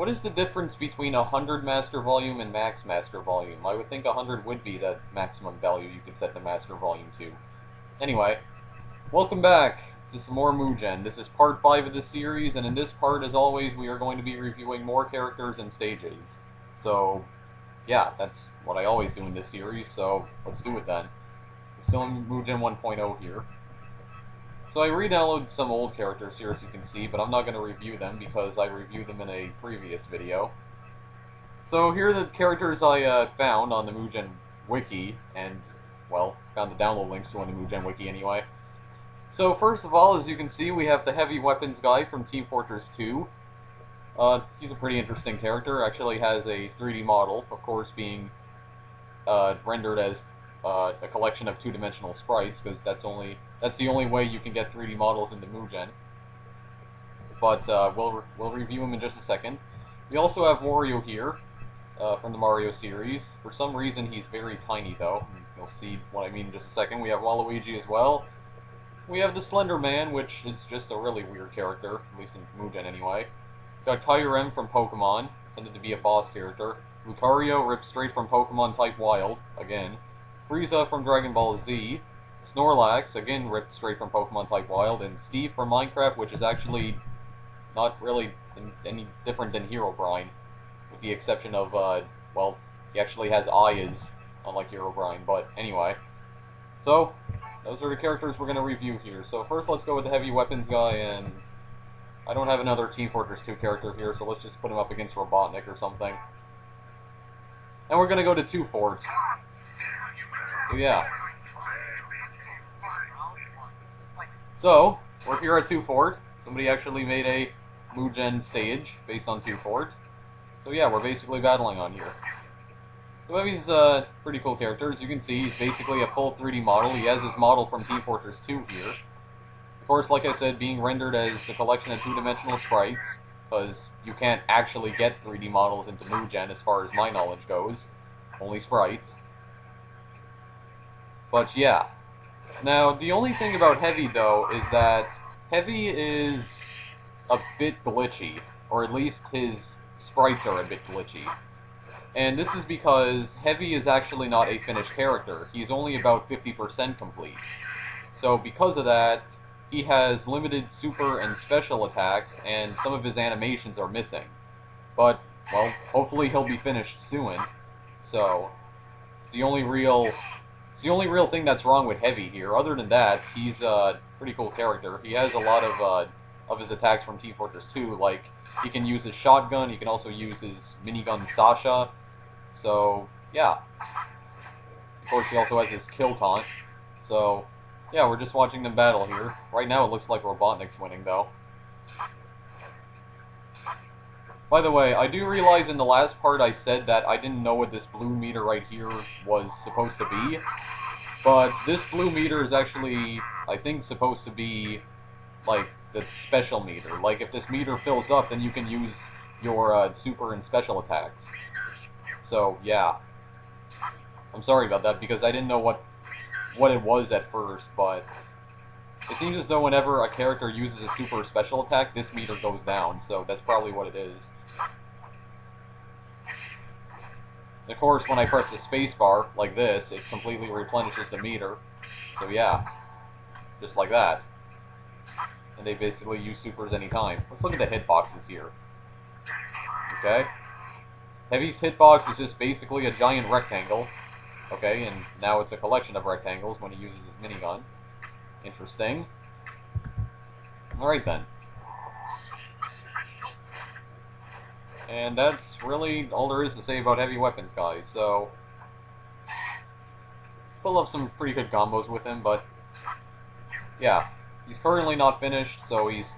what is the difference between 100 master volume and max master volume? I would think 100 would be the maximum value you could set the master volume to. Anyway, welcome back to some more M.U.G.E.N. This is part 5 of the series, and in this part, as always, we are going to be reviewing more characters and stages. So, yeah, that's what I always do in this series, so let's do it then. We're still in M.U.G.E.N 1.0 here. So I re-downloaded some old characters here, as you can see, but I'm not going to review them because I reviewed them in a previous video. So here are the characters I found on the M.U.G.E.N wiki, and, well, found the download links to on the M.U.G.E.N wiki anyway. So first of all, as you can see, we have the heavy weapons guy from Team Fortress 2. He's a pretty interesting character. Actually has a 3D model, of course being rendered as a collection of two-dimensional sprites, because that's the only way you can get 3D models into M.U.G.E.N. But we'll review him in just a second. We also have Wario here from the Mario series. For some reason, he's very tiny, though. You'll see what I mean in just a second. We have Waluigi as well. We have the Slender Man, which is just a really weird character, at least in M.U.G.E.N anyway. Got Kyurem from Pokemon, intended to be a boss character. Lucario, ripped straight from Pokemon Type Wild, again. Frieza from Dragon Ball Z. Snorlax, again ripped straight from Pokemon Type Wild. And Steve from Minecraft, which is actually not really any different than Herobrine, with the exception of, well, he actually has eyes, unlike Herobrine, but anyway. So, those are the characters we're going to review here. So first let's go with the heavy weapons guy, and I don't have another Team Fortress 2 character here, so let's just put him up against Robotnik or something. And we're going to go to 2 Fort. So yeah. So, we're here at 2 Fort. Somebody actually made a M.U.G.E.N stage based on 2 Fort. So yeah, we're basically battling on here. So Heavy's a pretty cool character. As you can see, he's basically a full 3D model. He has his model from Team Fortress 2 here. Of course, like I said, being rendered as a collection of two-dimensional sprites, because you can't actually get 3D models into M.U.G.E.N as far as my knowledge goes. Only sprites. But yeah. Now, the only thing about Heavy, though, is that Heavy is a bit glitchy. Or at least his sprites are a bit glitchy. And this is because Heavy is actually not a finished character. He's only about 50% complete. So because of that, he has limited super and special attacks, and some of his animations are missing. But, well, hopefully he'll be finished soon. So, it's the only real thing that's wrong with Heavy here. Other than that, he's a pretty cool character. He has a lot of his attacks from Team Fortress 2, like he can use his shotgun, he can also use his minigun Sasha. So, yeah. Of course, he also has his kill taunt. So, yeah, we're just watching them battle here. Right now, it looks like Robotnik's winning, though. By the way, I do realize in the last part I said that I didn't know what this blue meter right here was supposed to be. But this blue meter is actually, I think, supposed to be, like, the special meter. Like, if this meter fills up, then you can use your super and special attacks. So, yeah. I'm sorry about that, because I didn't know what it was at first, but it seems as though whenever a character uses a super or special attack, this meter goes down, so that's probably what it is. Of course, when I press the spacebar, like this, it completely replenishes the meter. So yeah, just like that. And they basically use supers anytime. Let's look at the hitboxes here. Okay. Heavy's hitbox is just basically a giant rectangle. Okay, and now it's a collection of rectangles when he uses his minigun. Interesting. Alright then. And that's really all there is to say about heavy weapons, guys. So, pull up some pretty good combos with him, but yeah, he's currently not finished, so he's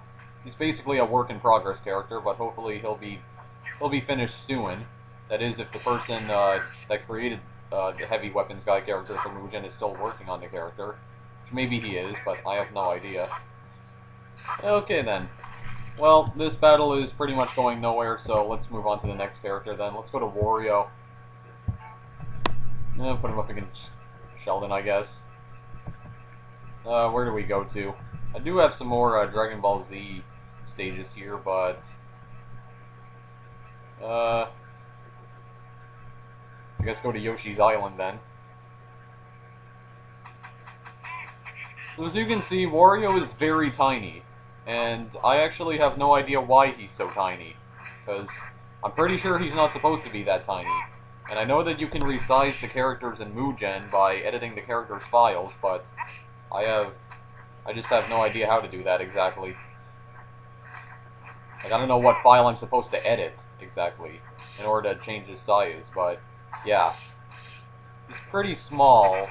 basically a work in progress character. But hopefully he'll be finished soon. That is, if the person that created the heavy weapons guy character for M.U.G.E.N is still working on the character, which maybe he is, but I have no idea. Okay then. Well, this battle is pretty much going nowhere, so let's move on to the next character then. Let's go to Wario. Put him up against Sheldon, I guess. Where do we go to? I do have some more Dragon Ball Z stages here, but I guess go to Yoshi's Island then. So as you can see, Wario is very tiny. And I actually have no idea why he's so tiny. Because I'm pretty sure he's not supposed to be that tiny. And I know that you can resize the characters in M.U.G.E.N by editing the characters' files, but I just have no idea how to do that exactly. Like, I don't know what file I'm supposed to edit, exactly, in order to change his size, but, yeah. He's pretty small,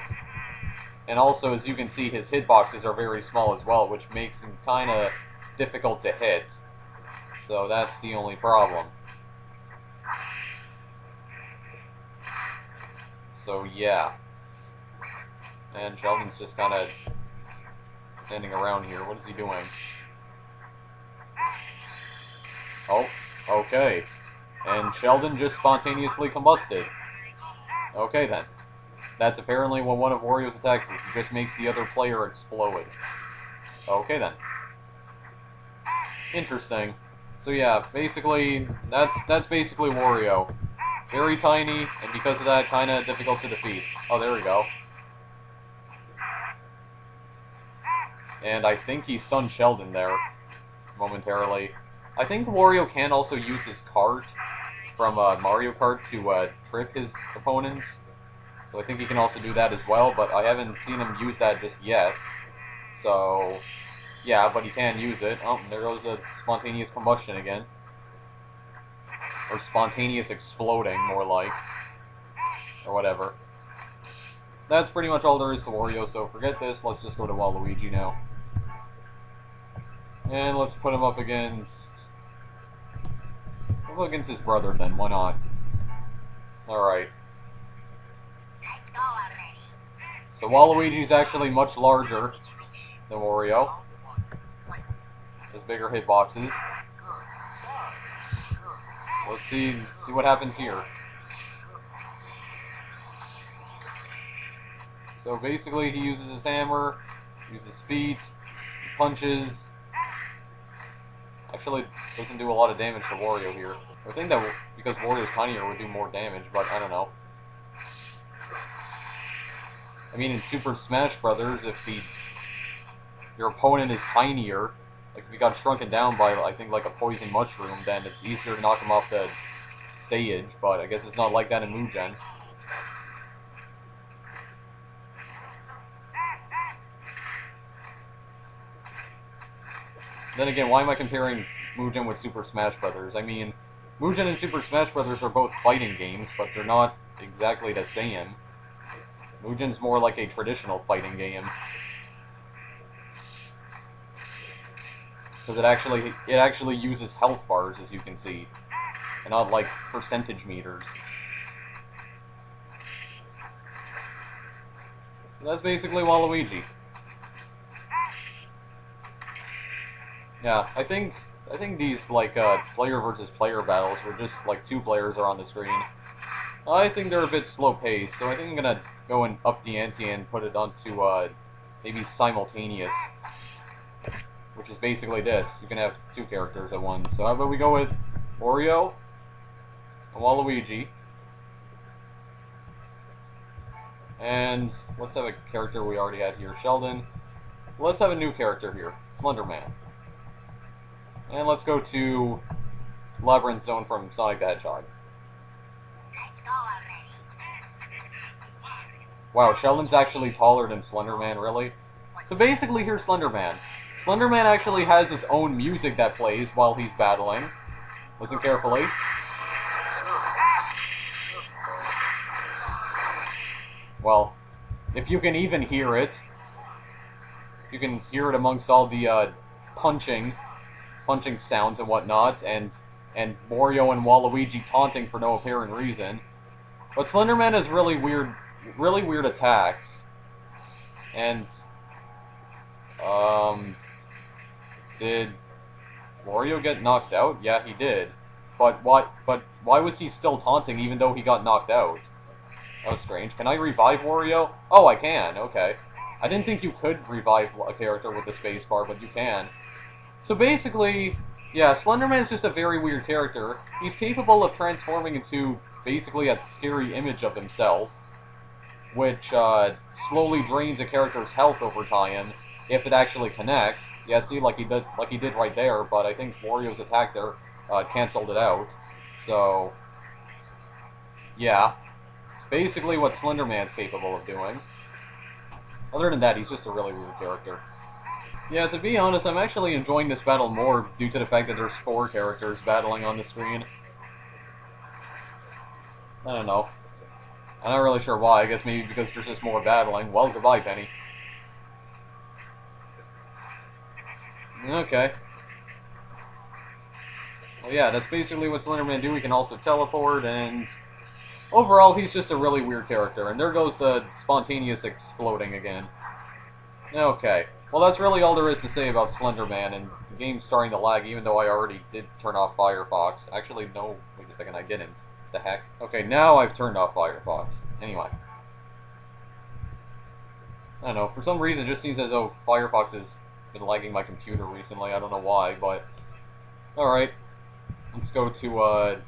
and also, as you can see, his hitboxes are very small as well, which makes him kinda difficult to hit. So that's the only problem. So, yeah. And Sheldon's just kinda standing around here. What is he doing? Oh, okay. And Sheldon just spontaneously combusted. Okay then. That's apparently what one of Wario's attacks is. He just makes the other player explode. Okay then. Interesting. So yeah, basically, that's basically Wario. Very tiny, and because of that, kinda difficult to defeat. Oh, there we go. And I think he stunned Sheldon there, momentarily. I think Wario can also use his cart from Mario Kart to trip his opponents. So I think he can also do that as well, but I haven't seen him use that just yet. So, yeah, but he can use it. Oh, there goes a spontaneous combustion again. Or spontaneous exploding, more like. Or whatever. That's pretty much all there is to Wario, so forget this. Let's just go to Waluigi now. And let's put him up against... We'll go against his brother then, why not? Alright. So Waluigi's actually much larger than Wario. Has bigger hitboxes. Let's see what happens here. So basically he uses his hammer, uses feet, punches. Actually doesn't do a lot of damage to Wario here. I think that because Wario's tinier would do more damage, but I don't know. I mean, in Super Smash Brothers, if your opponent is tinier, like if he got shrunken down by, I think, like a poison mushroom, then it's easier to knock him off the stage, but I guess it's not like that in M.U.G.E.N. Then again, why am I comparing M.U.G.E.N with Super Smash Brothers? I mean, M.U.G.E.N and Super Smash Brothers are both fighting games, but they're not exactly the same. M.U.G.E.N's more like a traditional fighting game. Because it actually uses health bars, as you can see, and not like percentage meters. So that's basically Waluigi. Yeah, I think these like player versus player battles where just like two players are on the screen. I think they're a bit slow paced, so I think I'm gonna go and up the ante and put it onto maybe simultaneous, which is basically this. You can have two characters at once. So how about we go with Wario and Waluigi, and let's have a character we already had here, Sheldon. Let's have a new character here, Slender Man. And let's go to Labyrinth Zone from Sonic the Hedgehog. Let's go already. Wow, Sheldon's actually taller than Slender Man, really? So basically, here's Slender Man. Slender Man actually has his own music that plays while he's battling. Listen carefully. Well, if you can even hear it, you can hear it amongst all the punching sounds and whatnot, and Wario and Waluigi taunting for no apparent reason. But Slender Man has really weird attacks. And did Wario get knocked out? Yeah, he did. But why was he still taunting even though he got knocked out? That was strange. Can I revive Wario? Oh, I can. Okay. I didn't think you could revive a character with the spacebar, but you can. So basically, Yeah, Slenderman's just a very weird character. He's capable of transforming into basically a scary image of himself, which slowly drains a character's health over time if it actually connects. Yeah, see, like he did right there. But I think Wario's attack there canceled it out. So yeah, it's basically what Slenderman's capable of doing. Other than that, he's just a really weird character. Yeah, to be honest, I'm actually enjoying this battle more due to the fact that there's 4 characters battling on the screen. I don't know. I'm not really sure why. I guess maybe because there's just more battling. Well, goodbye, Penny. Okay. Well, yeah, that's basically what Slenderman do. He can also teleport, and overall, he's just a really weird character. And there goes the spontaneous exploding again. Okay. Well, that's really all there is to say about Slenderman, and the game's starting to lag, even though I already did turn off Firefox. Actually, no, wait a second, I didn't. The heck? Okay, now I've turned off Firefox. Anyway. I don't know, for some reason it just seems as though Firefox has been lagging my computer recently. I don't know why, but... Alright. Let's go to a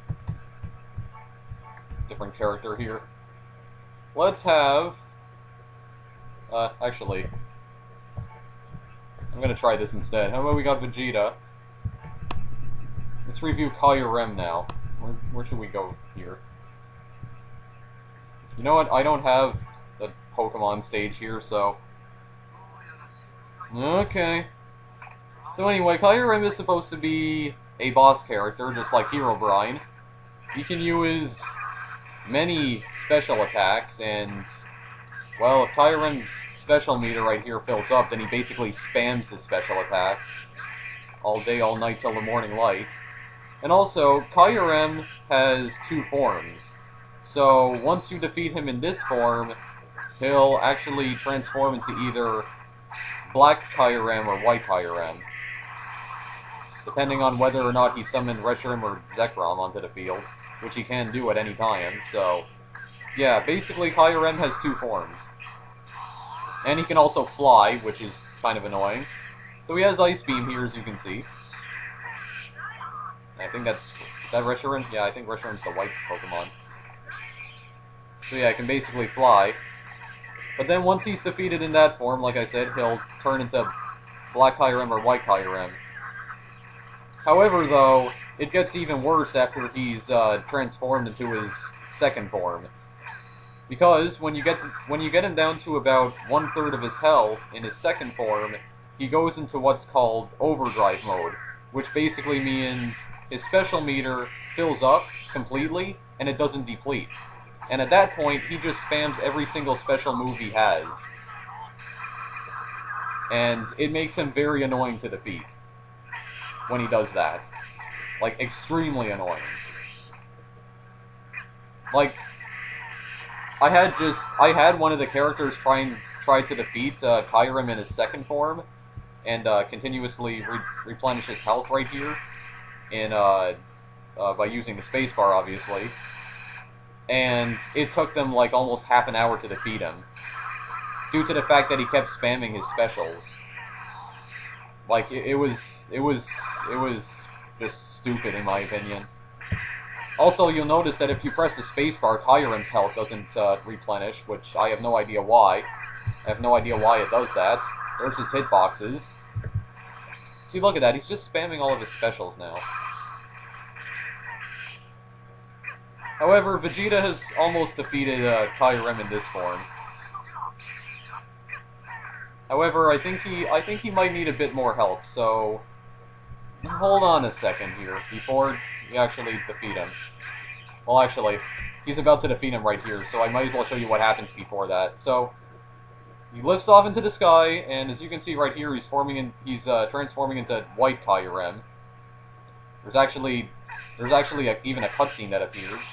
different character here. Let's have... actually... I'm gonna try this instead. How about we got Vegeta? Let's review Kyurem now. Where should we go here? You know what? I don't have the Pokemon stage here, so... Okay. So anyway, Kyurem is supposed to be a boss character, just like Herobrine. He can use many special attacks, and... Well, if Kyurem's special meter right here fills up, then he basically spams his special attacks all day, all night, till the morning light. And also, Kyurem has 2 forms. So, once you defeat him in this form, he'll actually transform into either Black Kyurem or White Kyurem, depending on whether or not he summoned Reshiram or Zekrom onto the field, which he can do at any time, so... Yeah, basically Kyurem has 2 forms. And he can also fly, which is kind of annoying. So he has Ice Beam here, as you can see. I think that's... Is that Reshiram? Yeah, I think Reshiram's the white Pokemon. So yeah, he can basically fly. But then once he's defeated in that form, like I said, he'll turn into Black Kyurem or White Kyurem. However, though, it gets even worse after he's transformed into his second form. Because when you get him down to about 1/3 of his health in his second form, he goes into what's called overdrive mode, which basically means his special meter fills up completely and it doesn't deplete. And at that point, he just spams every single special move he has. And it makes him very annoying to defeat when he does that. Like, extremely annoying. Like, I had one of the characters try to defeat Kyurem in his second form, and continuously replenish his health right here, in by using the spacebar, obviously. And it took them like almost half an hour to defeat him, due to the fact that he kept spamming his specials. Like it was just stupid in my opinion. Also, you'll notice that if you press the spacebar, Kyurem's health doesn't replenish, which I have no idea why. I have no idea why it does that. There's his hitboxes. See, look at that. He's just spamming all of his specials now. However, Vegeta has almost defeated Kyurem in this form. However, I think he might need a bit more help, so... Hold on a second here, before you actually defeat him. Well, actually, he's about to defeat him right here, so I might as well show you what happens before that. So, he lifts off into the sky, and as you can see right here, he's transforming into White Kyurem. There's actually even a cutscene that appears.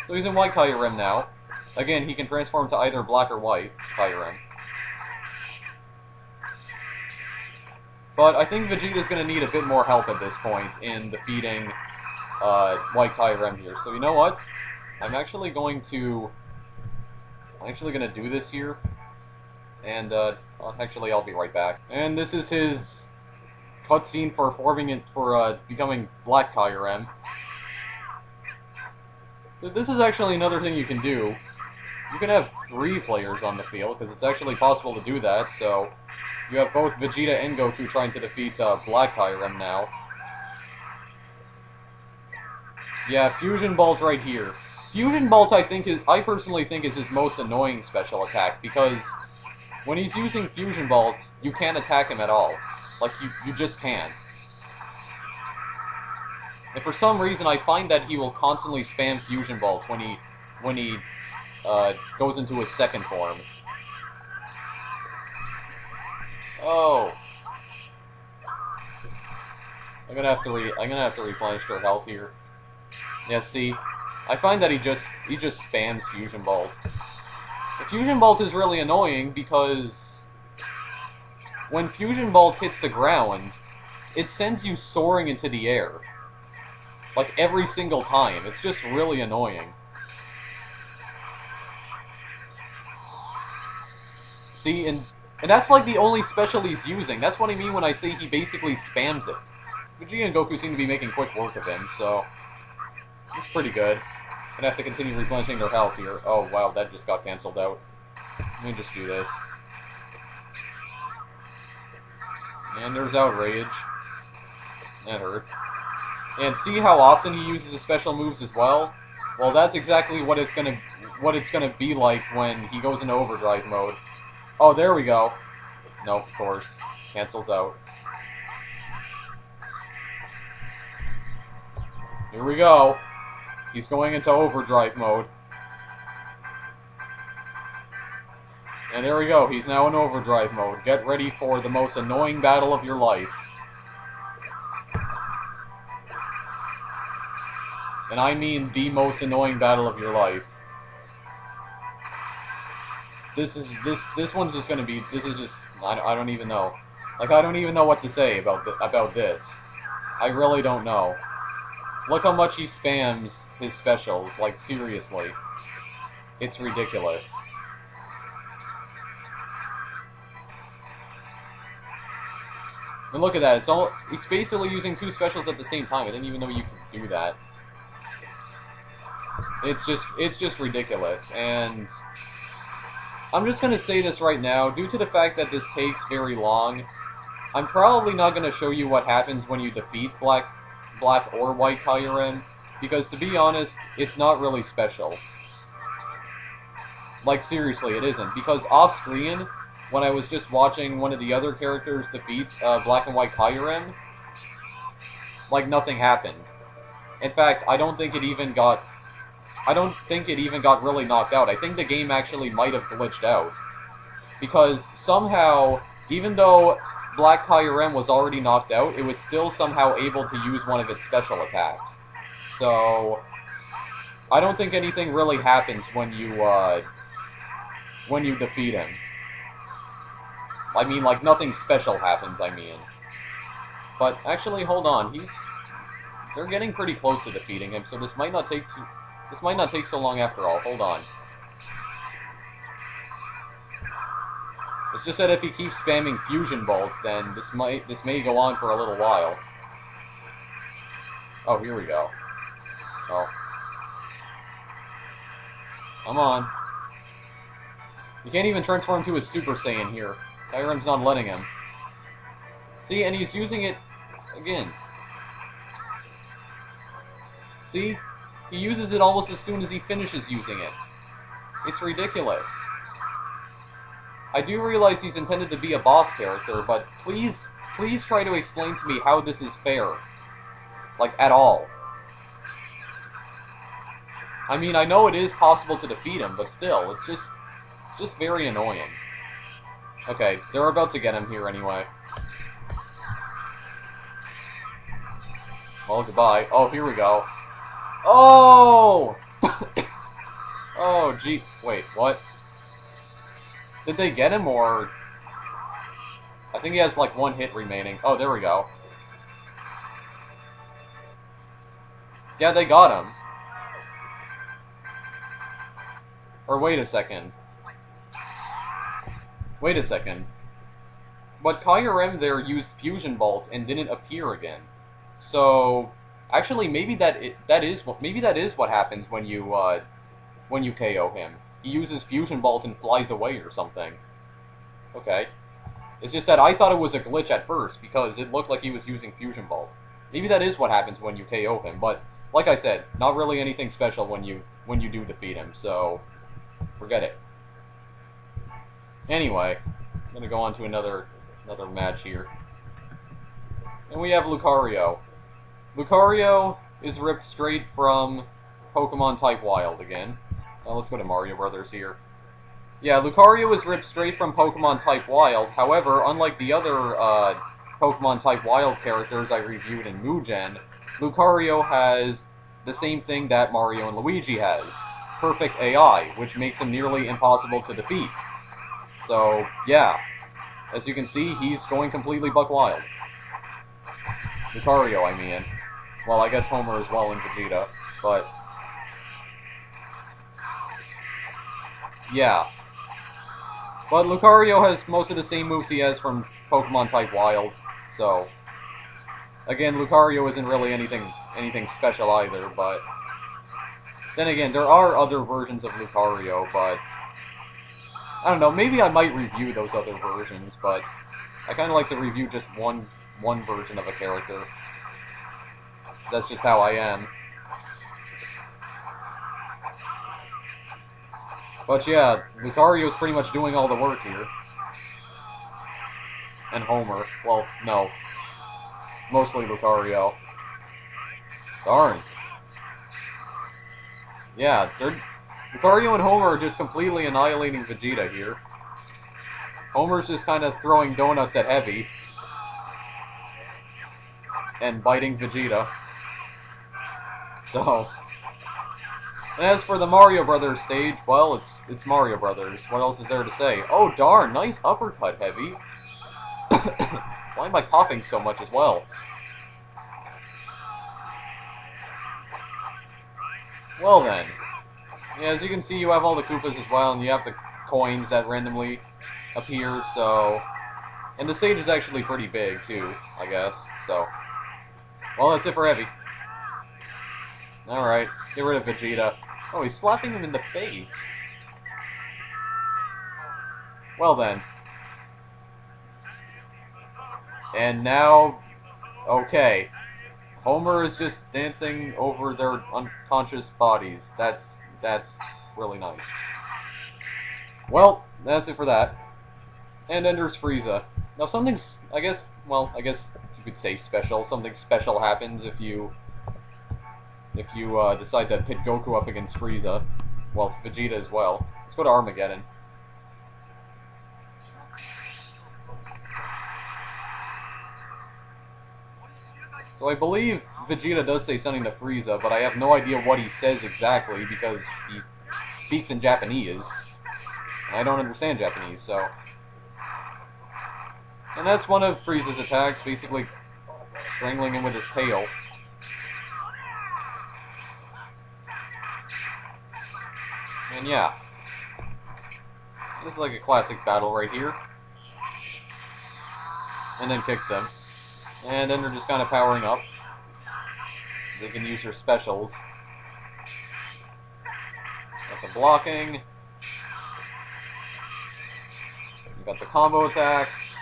So he's in White Kyurem now. Again, he can transform to either Black or White Kyurem. But I think Vegeta's going to need a bit more help at this point in defeating White Kyurem here. So you know what? I'm actually going to do this here. And actually I'll be right back. And this is his cutscene for becoming Black Kyurem. This is actually another thing you can do. You can have 3 players on the field, because it's actually possible to do that, so you have both Vegeta and Goku trying to defeat Black Kyurem now. Yeah, Fusion Bolt right here. Fusion Bolt, I personally think is his most annoying special attack, because when he's using Fusion Bolt, you can't attack him at all. Like, you just can't. And for some reason, I find that he will constantly spam Fusion Bolt when he goes into his second form. Oh, I'm gonna have to replenish their health here. Yeah, see, I find that he just spams Fusion Bolt. The Fusion Bolt is really annoying because when Fusion Bolt hits the ground, it sends you soaring into the air. Like, every single time. It's just really annoying. See, and that's like the only special he's using. That's what I mean when I say he basically spams it. Vegeta and Goku seem to be making quick work of him, so it's pretty good. Gonna have to continue replenishing their health here. Oh, wow, that just got cancelled out. Let me just do this. And there's Outrage. That hurt. And see how often he uses his special moves as well? Well, that's exactly what it's gonna be like when he goes into overdrive mode. Oh, there we go. Nope, of course. Cancels out. Here we go. He's going into overdrive mode. And there we go. He's now in overdrive mode. Get ready for the most annoying battle of your life. And I mean the most annoying battle of your life. This one's just gonna be. This is just. I don't even know. Like, I don't even know what to say about this. I really don't know. Look how much he spams his specials. Like, seriously, it's ridiculous. And look at that. He's basically using 2 specials at the same time. I didn't even know you could do that. It's just ridiculous. And I'm just gonna say this right now, due to the fact that this takes very long, I'm probably not gonna show you what happens when you defeat Black or White Kyurem, because to be honest, it's not really special. Like, seriously, it isn't. Because off-screen, when I was just watching one of the other characters defeat Black and White Kyurem, like, nothing happened. In fact, I don't think it even got really knocked out. I think the game actually might have glitched out. Because somehow, even though Black Kyurem was already knocked out, it was still somehow able to use one of its special attacks. So, I don't think anything really happens when you defeat him. I mean, like, nothing special happens, I mean. But, actually, hold on, they're getting pretty close to defeating him, so this might not take so long after all. Hold on. It's just that if he keeps spamming Fusion Bolt, then this may go on for a little while. Oh, here we go. Oh. Come on. You can't even transform to his Super Saiyan here. Kyurem's not letting him. See, and he's using it again. See? He uses it almost as soon as he finishes using it. It's ridiculous. I do realize he's intended to be a boss character, but please try to explain to me how this is fair. Like, at all. I mean, I know it is possible to defeat him, but still, it's just very annoying. Okay, they're about to get him here anyway. Well, goodbye. Oh, here we go. Oh! Oh, gee. Wait, what? Did they get him, or... I think he has, like, 1 hit remaining. Oh, there we go. Yeah, they got him. Or wait a second. Wait a second. But Kyurem there used Fusion Bolt and didn't appear again. So actually, maybe that is what happens when you KO him. He uses Fusion Bolt and flies away or something. Okay. It's just that I thought it was a glitch at first because it looked like he was using Fusion Bolt. Maybe that is what happens when you KO him, but like I said, not really anything special when you do defeat him, so forget it. Anyway, I'm gonna go on to another match here. And we have Lucario. Lucario is ripped straight from Pokemon Type Wild again. Now let's go to Mario Brothers here. Yeah, Lucario is ripped straight from Pokemon Type Wild. However, unlike the other Pokemon Type Wild characters I reviewed in M.U.G.E.N, Lucario has the same thing that Mario and Luigi has. Perfect AI, which makes him nearly impossible to defeat. So, yeah. As you can see, he's going completely buck wild. Lucario, I mean. Well, I guess Homer as well and Vegeta, but... yeah. But Lucario has most of the same moves he has from Pokemon Type Wild, so... again, Lucario isn't really anything special either, but... then again, there are other versions of Lucario, but... I don't know, maybe I might review those other versions, but... I kind of like to review just one version of a character. That's just how I am. But yeah, Lucario's pretty much doing all the work here. And Homer. Well, no. Mostly Lucario. Darn. Yeah, Lucario and Homer are just completely annihilating Vegeta here. Homer's just kind of throwing donuts at Heavy. And biting Vegeta. So... and as for the Mario Brothers stage, well, it's Mario Brothers. What else is there to say? Oh, darn, nice uppercut, Heavy. Why am I coughing so much as well? Well then. Yeah, as you can see, you have all the Koopas as well, and you have the coins that randomly appear, so... and the stage is actually pretty big, too, I guess, so... well, that's it for Heavy. Alright, get rid of Vegeta. Oh, he's slapping him in the face. Well then. And now... okay. Homer is just dancing over their unconscious bodies. That's really nice. Well, that's it for that. And enters Frieza. Now something's, I guess you could say special. Something special happens if you decide to pit Goku up against Frieza. Well, Vegeta as well. Let's go to Armageddon. So I believe Vegeta does say something to Frieza, but I have no idea what he says exactly because he speaks in Japanese. And I don't understand Japanese, so... and that's one of Frieza's attacks, basically strangling him with his tail. And yeah. This is like a classic battle right here. And then kicks him. And then they're just kind of powering up. They can use their specials. Got the blocking. You got the combo attacks.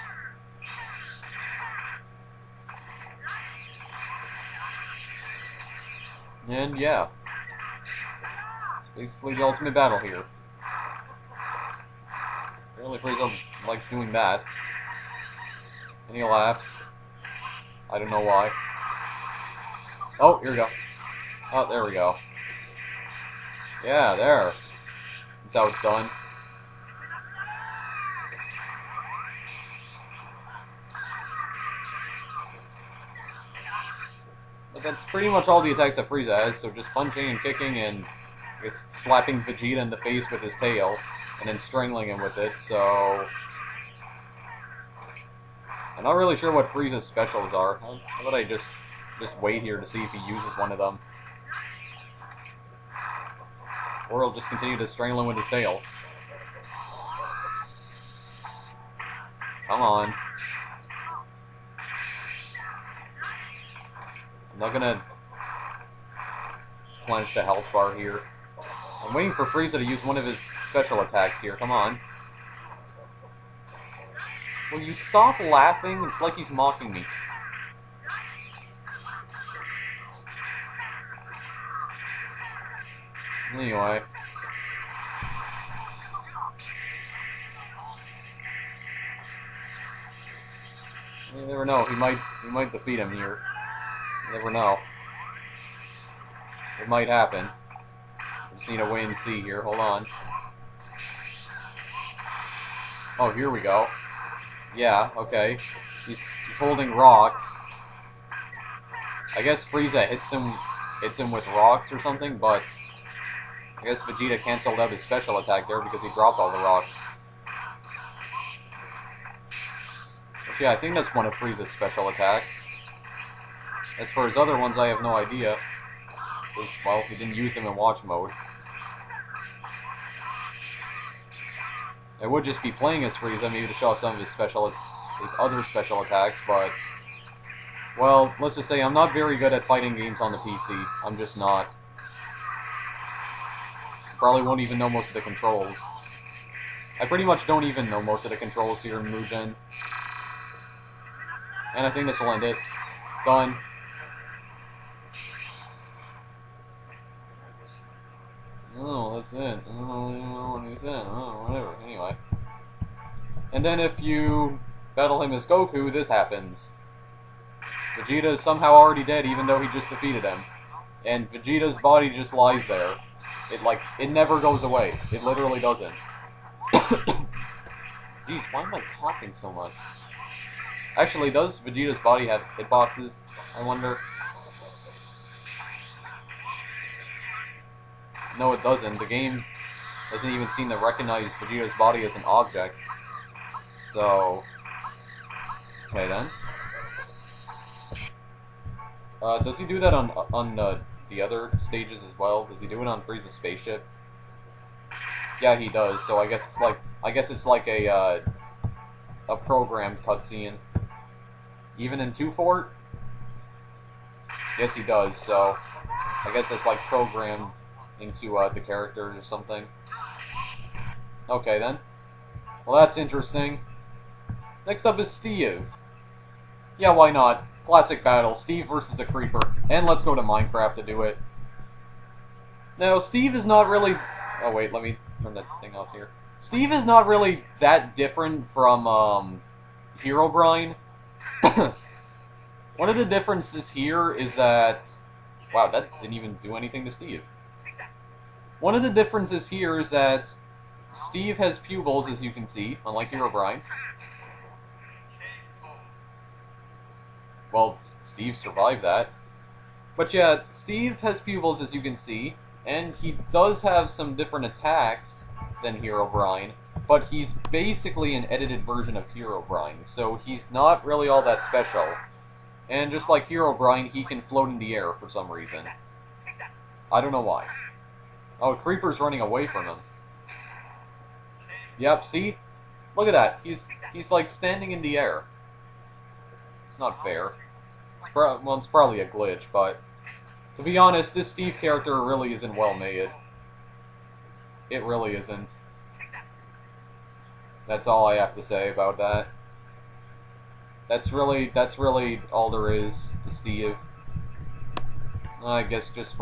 And yeah. Basically the ultimate battle here. Apparently Frieza likes doing that. And he laughs. I don't know why. Oh, here we go. Oh, there we go. Yeah, there. That's how it's done. But that's pretty much all the attacks that Frieza has, so just punching and kicking and slapping Vegeta in the face with his tail, and then strangling him with it, so... I'm not really sure what Frieza's specials are. How about I just wait here to see if he uses one of them. Or he'll just continue to strangle him with his tail. Come on. I'm not gonna plunge the health bar here. I'm waiting for Frieza to use one of his special attacks here. Come on. Will you stop laughing? It's like he's mocking me. Anyway. You never know. He might defeat him here. You never know. It might happen. I just need to wait and see here. Hold on. Oh, here we go. Yeah, okay. He's holding rocks. I guess Frieza hits him with rocks or something, but I guess Vegeta canceled out his special attack there because he dropped all the rocks. But yeah, I think that's one of Frieza's special attacks. As for his other ones, I have no idea. Because, well, he didn't use them in watch mode. I would just be playing as Frieza, maybe to show off some of his other special attacks, but, well, let's just say I'm not very good at fighting games on the PC. I'm just not. Probably won't even know most of the controls. I pretty much don't even know most of the controls here in M.U.G.E.N. And I think this will end it. Done. Oh, that's it. Oh, what he said. Oh, whatever. Anyway. And then if you battle him as Goku, this happens. Vegeta is somehow already dead, even though he just defeated him. And Vegeta's body just lies there. It never goes away. It literally doesn't. Jeez, why am I coughing so much? Actually, does Vegeta's body have hitboxes? I wonder. No, it doesn't. The game doesn't even seem to recognize Vegeta's body as an object. So, okay then. Does he do that on the other stages as well? Does he do it on Frieza's spaceship? Yeah, he does. So I guess it's like a programmed cutscene. Even in 2 Fort? Yes, he does. So I guess it's like programmed into the characters or something. Okay then. Well, that's interesting. Next up is Steve. Yeah, why not? Classic battle, Steve versus a creeper. And let's go to Minecraft to do it. Now, Steve is not really... Oh wait, let me turn that thing off here. Steve is not really that different from Herobrine. One of the differences here is that... Wow, that didn't even do anything to Steve. One of the differences here is that Steve has pupils, as you can see, unlike Herobrine. Well, Steve survived that. But yeah, Steve has pupils, as you can see, and he does have some different attacks than Herobrine, but he's basically an edited version of Herobrine, so he's not really all that special. And just like Herobrine, he can float in the air for some reason. I don't know why. Oh, Creeper's running away from him. Yep, see? Look at that. He's like standing in the air. It's not fair. Well, it's probably a glitch, but to be honest, this Steve character really isn't well made. It really isn't. That's all I have to say about that. That's really all there is to Steve. I guess just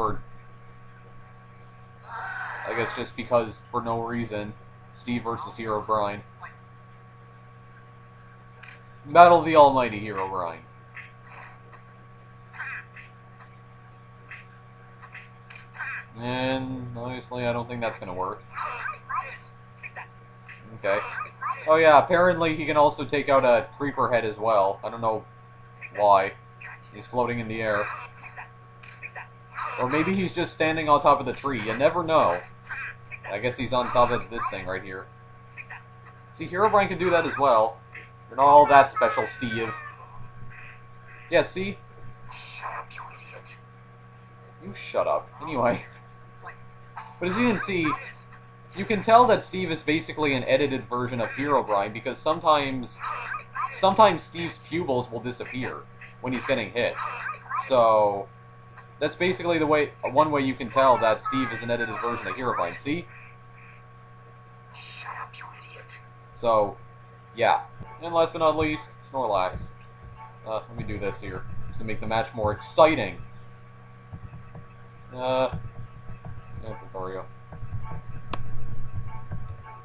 because for no reason, Steve versus Herobrine. Battle of the Almighty Herobrine. And obviously I don't think that's gonna work. Okay. Oh yeah, apparently he can also take out a creeper head as well. I don't know why. He's floating in the air. Or maybe he's just standing on top of the tree. You never know. I guess he's on top of this thing right here. See, Herobrine can do that as well. You're not all that special, Steve. Yeah, see? You shut up. Anyway. But as you can see, you can tell that Steve is basically an edited version of Herobrine because sometimes sometimes Steve's pupils will disappear when he's getting hit. So that's basically the way, one way you can tell that Steve is an edited version of Herobrine. See? Shut up, you idiot. So, yeah. And last but not least, Snorlax. Let me do this here, just to make the match more exciting. Yeah, Victoria.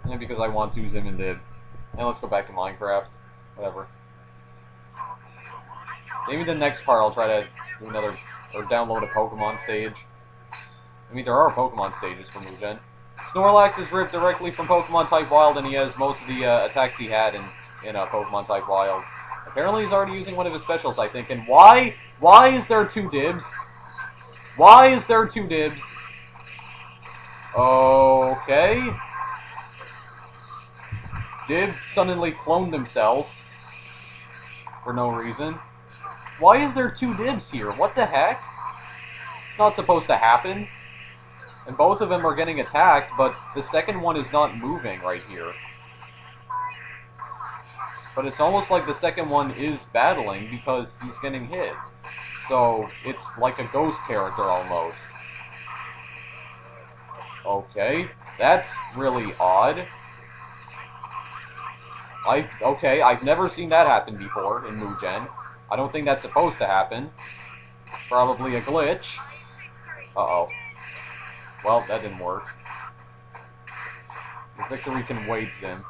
And because I want to, Zim and Dib. And let's go back to Minecraft. Whatever. Maybe the next part I'll try to do another, or download a Pokemon stage. I mean, there are Pokemon stages for Mu-Gen. Snorlax is ripped directly from Pokemon Type Wild, and he has most of the attacks he had in Pokemon Type Wild. Apparently he's already using one of his specials, I think. And why is there 2 Dibs? Why is there 2 Dibs? Okay. Dib suddenly cloned himself. For no reason. Why is there 2 Dibs here? What the heck? It's not supposed to happen. And both of them are getting attacked, but the second one is not moving right here. But it's almost like the second one is battling because he's getting hit. So it's like a ghost character almost. Okay, that's really odd. Okay, I've never seen that happen before in Mu-Gen. I don't think that's supposed to happen. Probably a glitch. Uh-oh. Well, that didn't work. The victory can wait, Zim.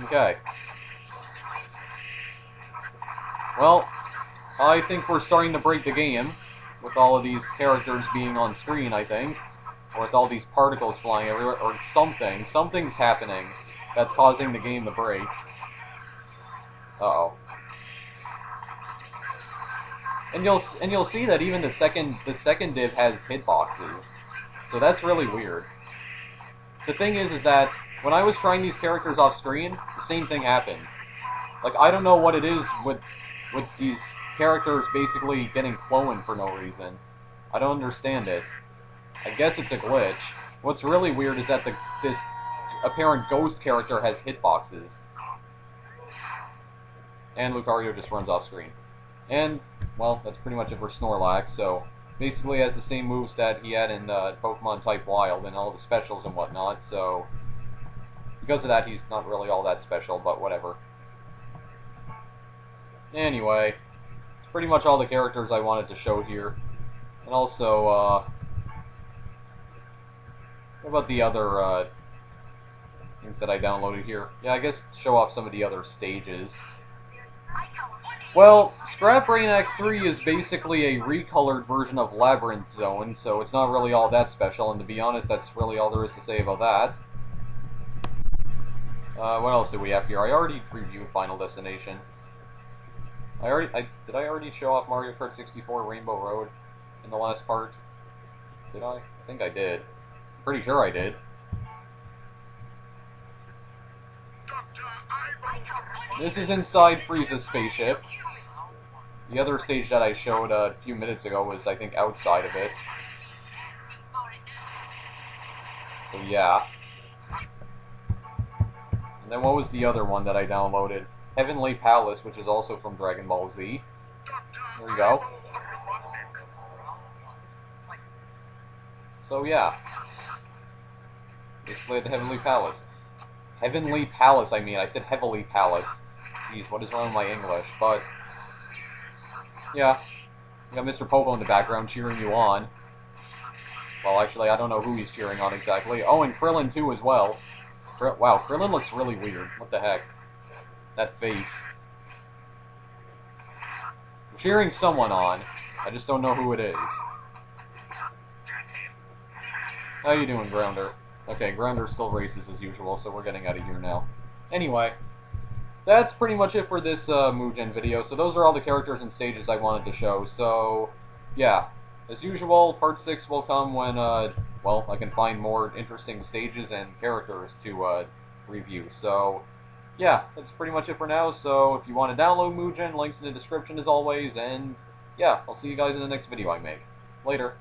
Okay. Well, I think we're starting to break the game with all of these characters being on screen, I think. Or with all these particles flying everywhere, or something. Something's happening that's causing the game to break. Uh-oh. And you'll see that even the second div has hitboxes. So that's really weird. The thing is that when I was trying these characters off screen, the same thing happened. Like, I don't know what it is with these characters basically getting cloned for no reason. I don't understand it. I guess it's a glitch. What's really weird is that this apparent ghost character has hitboxes. And Lucario just runs off screen. And, well, that's pretty much it for Snorlax, so basically has the same moves that he had in Pokemon Type Wild and all the specials and whatnot, so because of that he's not really all that special, but whatever. Anyway, it's pretty much all the characters I wanted to show here. And also, what about the other things that I downloaded here? Yeah, I guess show off some of the other stages. Well, Scrap Brain Act 3 is basically a recolored version of Labyrinth Zone, so it's not really all that special, and to be honest, that's really all there is to say about that. What else do we have here? I already reviewed Final Destination. Did I already show off Mario Kart 64 Rainbow Road in the last part? Did I? I think I did. Pretty sure I did. This is inside Frieza's spaceship. The other stage that I showed a few minutes ago was, I think, outside of it. So, yeah. And then what was the other one that I downloaded? Heavenly Palace, which is also from Dragon Ball Z. There we go. So, yeah. Let's play the Heavenly Palace. Heavenly Palace, I mean. I said Heavenly Palace. Jeez, what is wrong with my English? But, yeah. You got Mr. Popo in the background cheering you on. Well, actually, I don't know who he's cheering on exactly. Oh, and Krillin, too, as well. Wow, Krillin looks really weird. What the heck? That face. I'm cheering someone on. I just don't know who it is. How you doing, Grounder? Okay, Grounder still races as usual, so we're getting out of here now. Anyway, that's pretty much it for this Mu-Gen video. So those are all the characters and stages I wanted to show. So, yeah. As usual, Part 6 will come when, well, I can find more interesting stages and characters to review. So, yeah, that's pretty much it for now. So, if you want to download Mu-Gen, links in the description as always. And, yeah, I'll see you guys in the next video I make. Later.